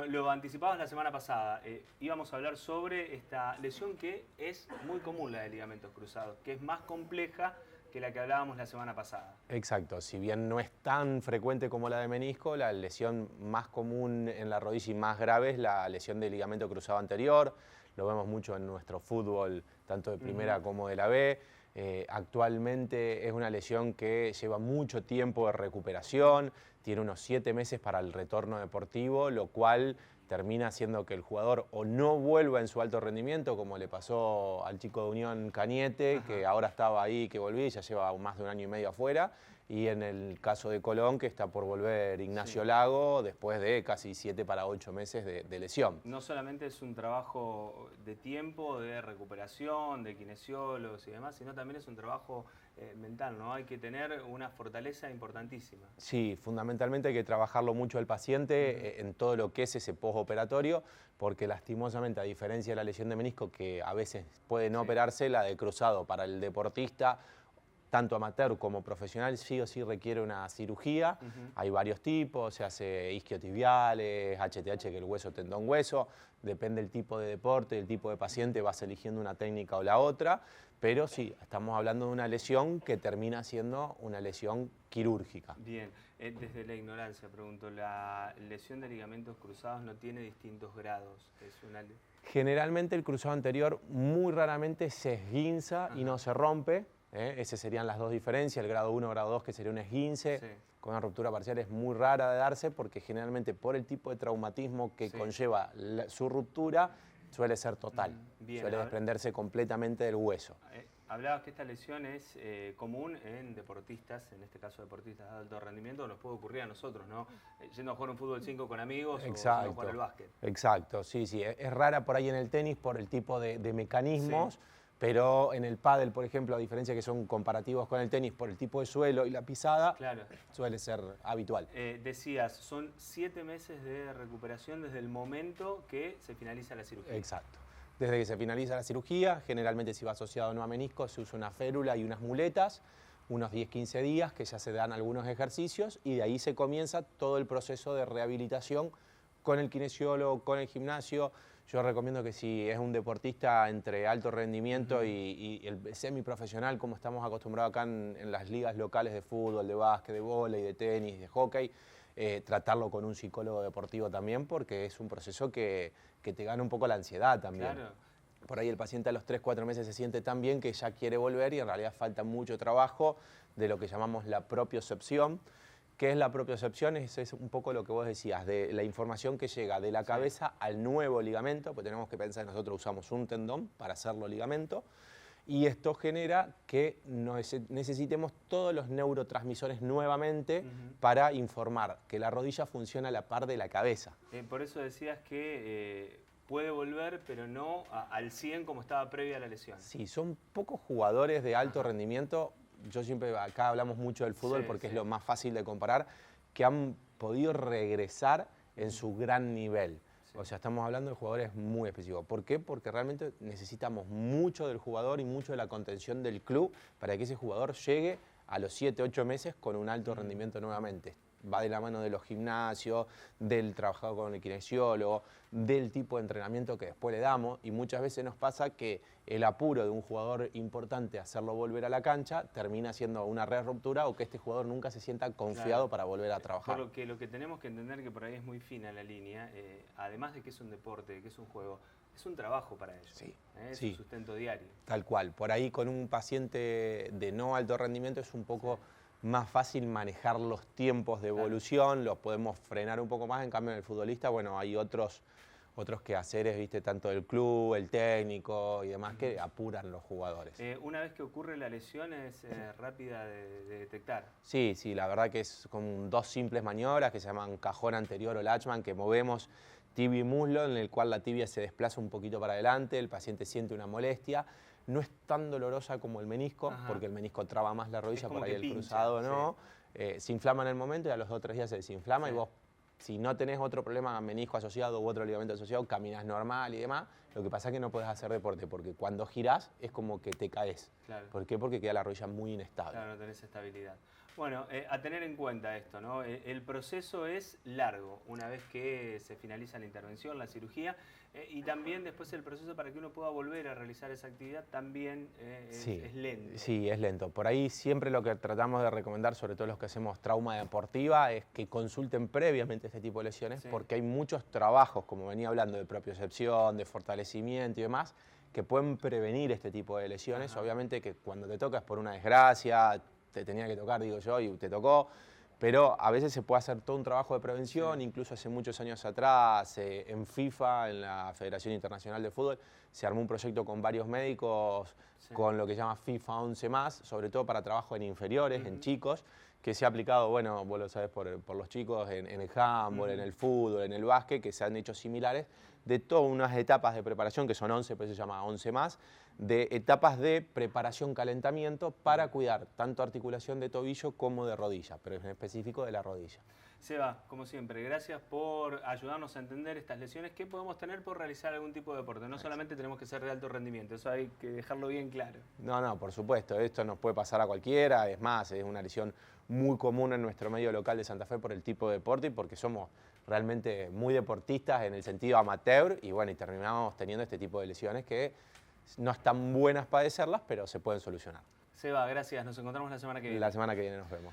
Bueno, lo anticipamos la semana pasada. Íbamos a hablar sobre esta lesión que es muy común, la de ligamentos cruzados, que es más compleja que la que hablábamos la semana pasada. Exacto, si bien no es tan frecuente como la de menisco, la lesión más común en la rodilla y más grave es la lesión de ligamento cruzado anterior. Lo vemos mucho en nuestro fútbol, tanto de primera como de la B. Actualmente es una lesión que lleva mucho tiempo de recuperación, tiene unos 7 meses para el retorno deportivo, lo cual termina haciendo que el jugador o no vuelva en su alto rendimiento, como le pasó al chico de Unión Cañete, que ahora estaba ahí, que volvía y ya lleva más de 1 año y medio afuera, y en el caso de Colón, que está por volver Ignacio Lago, después de casi 7 para 8 meses de lesión. No solamente es un trabajo de tiempo, de recuperación, de kinesiólogos y demás, sino también es un trabajo mental, ¿no? Hay que tener una fortaleza importantísima. Sí, fundamentalmente hay que trabajarlo mucho el paciente en todo lo que es ese postoperatorio, porque lastimosamente, a diferencia de la lesión de menisco, que a veces puede no operarse, la de cruzado para el deportista, tanto amateur como profesional, sí o sí requiere una cirugía. Hay varios tipos, se hace isquiotibiales, HTH, que es el hueso tendón hueso, depende del tipo de deporte, del tipo de paciente, vas eligiendo una técnica o la otra, pero sí, estamos hablando de una lesión que termina siendo una lesión quirúrgica. Bien, desde la ignorancia pregunto, ¿la lesión de ligamentos cruzados no tiene distintos grados? Es una... Generalmente el cruzado anterior muy raramente se esguinza y no se rompe. Esas serían las dos diferencias, el grado 1, grado 2, que sería un esguince, con una ruptura parcial es muy rara de darse porque generalmente por el tipo de traumatismo que conlleva su ruptura suele ser total, suele desprenderse completamente del hueso. Hablabas que esta lesión es común en deportistas, en este caso deportistas de alto rendimiento, nos puede ocurrir a nosotros, ¿no? Yendo a jugar un fútbol 5 con amigos o yendo a jugar al básquet. Exacto, sí, sí, es rara por ahí en el tenis por el tipo de mecanismos. Pero en el pádel, por ejemplo, a diferencia que son comparativos con el tenis por el tipo de suelo y la pisada, suele ser habitual. Decías, son 7 meses de recuperación desde el momento que se finaliza la cirugía. Exacto. Desde que se finaliza la cirugía, generalmente si va asociado no a menisco, se usa una férula y unas muletas, unos 10-15 días que ya se dan algunos ejercicios y de ahí se comienza todo el proceso de rehabilitación con el kinesiólogo, con el gimnasio. Yo recomiendo que si es un deportista entre alto rendimiento y el semiprofesional, como estamos acostumbrados acá en las ligas locales de fútbol, de básquet, de vóley, de tenis, de hockey, tratarlo con un psicólogo deportivo también, porque es un proceso que te gana un poco la ansiedad también. Claro. Por ahí el paciente a los 3-4 meses se siente tan bien que ya quiere volver y en realidad falta mucho trabajo de lo que llamamos la propiocepción. ¿Qué es la propiocepción? Es un poco lo que vos decías, de la información que llega de la cabeza al nuevo ligamento, pues tenemos que pensar que nosotros usamos un tendón para hacerlo ligamento, y esto genera que necesitemos todos los neurotransmisores nuevamente para informar que la rodilla funciona a la par de la cabeza. Por eso decías que puede volver, pero no al 100 como estaba previa a la lesión. Sí, son pocos jugadores de alto rendimiento. Yo siempre, acá hablamos mucho del fútbol porque es lo más fácil de comparar, que han podido regresar en su gran nivel. O sea, estamos hablando de jugadores muy específicos. ¿Por qué? Porque realmente necesitamos mucho del jugador y mucho de la contención del club para que ese jugador llegue a los 7-8 meses con un alto rendimiento nuevamente. Va de la mano de los gimnasios, del trabajado con el kinesiólogo, del tipo de entrenamiento que después le damos, y muchas veces nos pasa que el apuro de un jugador importante hacerlo volver a la cancha termina siendo una ruptura o que este jugador nunca se sienta confiado para volver a trabajar. Por lo que tenemos que entender que por ahí es muy fina la línea, además de que es un deporte, de que es un juego, es un trabajo para ellos, es un sustento diario. Tal cual, por ahí con un paciente de no alto rendimiento es un poco más fácil manejar los tiempos de evolución, los podemos frenar un poco más, en cambio en el futbolista, bueno, hay otros quehaceres, ¿viste? Tanto del club, el técnico y demás, que apuran los jugadores. Una vez que ocurre la lesión es rápida de detectar. Sí, sí, la verdad que es con 2 simples maniobras que se llaman cajón anterior o latchman, que movemos tibia y muslo, en el cual la tibia se desplaza un poquito para adelante, el paciente siente una molestia. No es tan dolorosa como el menisco, porque el menisco traba más la rodilla, por ahí el cruzado no. Se inflama en el momento y a los 2 o 3 días se desinflama y vos, si no tenés otro problema menisco asociado u otro ligamento asociado, caminás normal y demás. Lo que pasa es que no podés hacer deporte, porque cuando girás es como que te caes. Claro. ¿Por qué? Porque queda la rodilla muy inestable. Claro, no tenés estabilidad. Bueno, a tener en cuenta esto, ¿no? El proceso es largo una vez que se finaliza la intervención, la cirugía, y también después el proceso para que uno pueda volver a realizar esa actividad también es lento. Sí, es lento. Por ahí siempre lo que tratamos de recomendar, sobre todo los que hacemos trauma deportiva, es que consulten previamente este tipo de lesiones, porque hay muchos trabajos, como venía hablando, de propiocepción, de fortalecimiento y demás, que pueden prevenir este tipo de lesiones. Ajá. Obviamente que cuando te tocas por una desgracia, te tenía que tocar, digo yo, y te tocó, pero a veces se puede hacer todo un trabajo de prevención. Incluso hace muchos años atrás, en FIFA, en la Federación Internacional de Fútbol, se armó un proyecto con varios médicos, con lo que se llama FIFA 11+, sobre todo para trabajo en inferiores, en chicos, que se ha aplicado, bueno, vos lo sabés, por los chicos en el handball, en el fútbol, en el básquet, que se han hecho similares, de todas unas etapas de preparación, que son 11, pero se llama 11+, de etapas de preparación, calentamiento, para cuidar tanto articulación de tobillo como de rodilla, pero en específico de la rodilla. Seba, como siempre, gracias por ayudarnos a entender estas lesiones que podemos tener por realizar algún tipo de deporte. No solamente tenemos que ser de alto rendimiento, eso hay que dejarlo bien claro. No, por supuesto, esto nos puede pasar a cualquiera, es más, es una lesión muy común en nuestro medio local de Santa Fe por el tipo de deporte y porque somos realmente muy deportistas en el sentido amateur y bueno, y terminamos teniendo este tipo de lesiones que no están buenas padecerlas, pero se pueden solucionar. Seba, gracias, nos encontramos la semana que viene. La semana que viene nos vemos.